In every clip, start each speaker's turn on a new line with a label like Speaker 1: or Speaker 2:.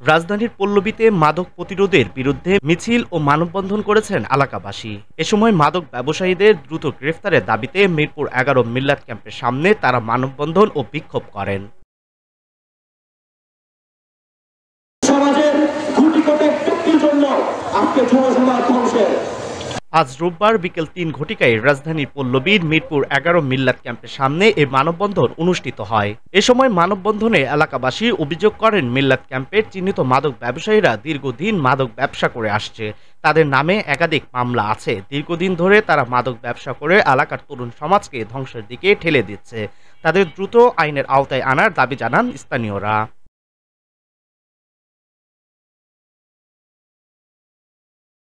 Speaker 1: রাজধানীর পল্লবীতে মাদক প্রতিরোধের বিরুদ্ধে মিছিল ও মানববন্ধন করেছেন এলাকাবাসী। এ সময় মাদক ব্যবসায়ীদের দ্রুত গ্রেফতারের দাবিতে মিরপুর ১১ মিল্লাত ক্যাম্পের সামনে তারা মানববন্ধন ও বিক্ষোভ করেন।
Speaker 2: সমাজের কোটি কোটি ব্যক্তির জন্য আজকে যুব সমাজ ধ্বংসের।
Speaker 1: আজ রোববার বিকেল ৩ ঘটিকায় রাজধানীর পল্লবীর মিরপুর ১১ মিল্লাত ক্যাম্পের সামনে এই মানববন্ধন অনুষ্ঠিত হয়। এ সময় মানববন্ধনে এলাকাবাসী অভিযোগ করেন, মিল্লাত ক্যাম্পের চিহ্নিত মাদক ব্যবসায়ীরা দীর্ঘদিন মাদক ব্যবসা করে আসছে। তাদের নামে একাধিক মামলা আছে। দীর্ঘদিন ধরে তারা মাদক ব্যবসা করে এলাকার তরুণ সমাজকে ধ্বংসের দিকে ঠেলে দিচ্ছে। তাদের দ্রুত আইনের আওতায় আনার দাবি জানান স্থানীয়রা।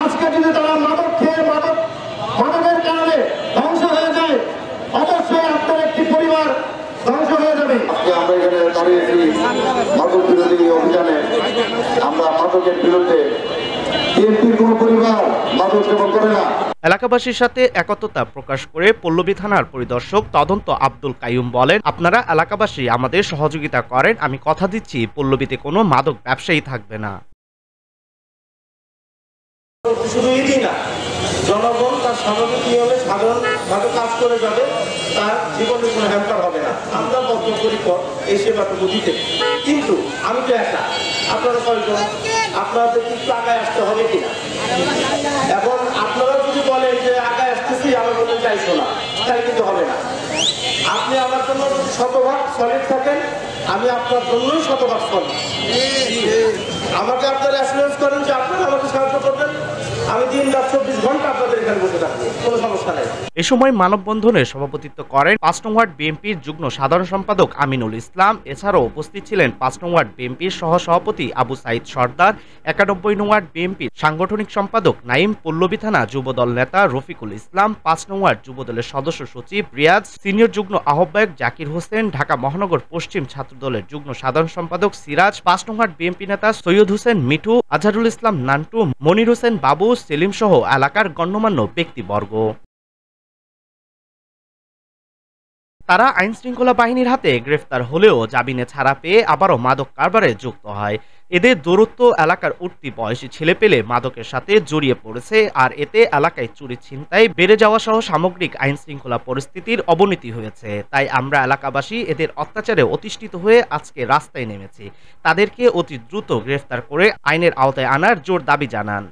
Speaker 2: আজকে যদি তারা মাদক খেয়ে মাদকের কারণে ধ্বংস হয়ে যায়, অবশ্যই আপনার একটি পরিবার ধ্বংস হয়ে যাবে।
Speaker 3: আজকে আমরা এখানে দাঁড়িয়েছি মাদক বিরোধী অভিযানে। আমরা মাদকের বিরুদ্ধে বিএনপির কোনো পরিবার মাদক সেবন করে না।
Speaker 1: এলাকাবাসীর সাথে একত্রতা প্রকাশ করে পল্লবী থানার পরিদর্শক তদন্ত আব্দুল কাইয়ুম বলেন, আপনারা এলাকাবাসী আমাদের সহযোগিতা করেন, আমি কথা দিচ্ছি পল্লবীতে কোনো মাদক ব্যবসায়ী থাকবে না।
Speaker 2: শুধু এটি না, জনগণ তার স্বাভাবিক নিয়মে সাধারণভাবে কাজ করে যাবে, তার জীবনে কোনো হ্যাম্পার হবে না। আমরা বদ্ধপরিকর এই সেবাটুকু দিতে। কিন্তু আমি তো একা, আপনারা কয়জন, আপনাদের কিন্তু আগায় আসতে হবে কিনা। এখন আপনারা যদি বলেন যে আগায় আসতেছি, আমার বলতে চাইছো না, তাই কিন্তু হবে না। আপনি আমার জন্য যদি শতভাগ সলিড থাকেন, আমি আপনার জন্যই শতভাগ সলিড। আমাকে আপনারা অ্যাসুরেন্স করেন যে আপনারা আমাকে সাহায্য করবেন, আমি দিন রাত ২৪ ঘন্টা আপনাদের এখানে বসে থাকবো, কোনো সমস্যা নেই।
Speaker 1: এ সময় মানববন্ধনে সভাপতিত্ব করেন ৫ নং ওয়ার্ড বিএনপির যুগ্ম সাধারণ সম্পাদক আমিনুল ইসলাম। এছাড়াও উপস্থিত ছিলেন ৫ নং ওয়ার্ড বিএনপির সহসভাপতি আবু সাইদ সর্দার, ৯১ নং ওয়ার্ড বিএনপির সাংগঠনিক সম্পাদক নাইম, পল্লবী থানা যুবদল নেতা রফিকুল ইসলাম, ৫ নং ওয়ার্ড যুবদলের সদস্য সচিব রিয়াজ, সিনিয়র যুগ্ম আহ্বায়ক জাকির হোসেন, ঢাকা মহানগর পশ্চিম ছাত্রদলের যুগ্ম সাধারণ সম্পাদক সিরাজ, ৫ নং ওয়ার্ড বিএনপি নেতা সৈয়দ হোসেন মিঠু, আজহারুল ইসলাম নান্টু, মনির হোসেন বাবু, সেলিম সহ এলাকার গণ্যমান্য ব্যক্তিবর্গ। তারা আইনশৃঙ্খলা বাহিনীর হাতে গ্রেফতার হলেও জামিনে ছাড়া পেয়ে আবারও মাদক কারবারে যুক্ত হয়। এদের দূরত্ব এলাকার উঠতি বয়সী ছেলেপেলে মাদকের সাথে জড়িয়ে পড়েছে, আর এতে এলাকায় চুরি ছিনতাই বেড়ে যাওয়া সহ সামগ্রিক আইনশৃঙ্খলা পরিস্থিতির অবনতি হয়েছে। তাই আমরা এলাকাবাসী এদের অত্যাচারে অতিষ্ঠিত হয়ে আজকে রাস্তায় নেমেছি। তাদেরকে অতি দ্রুত গ্রেফতার করে আইনের আওতায় আনার জোর দাবি জানান।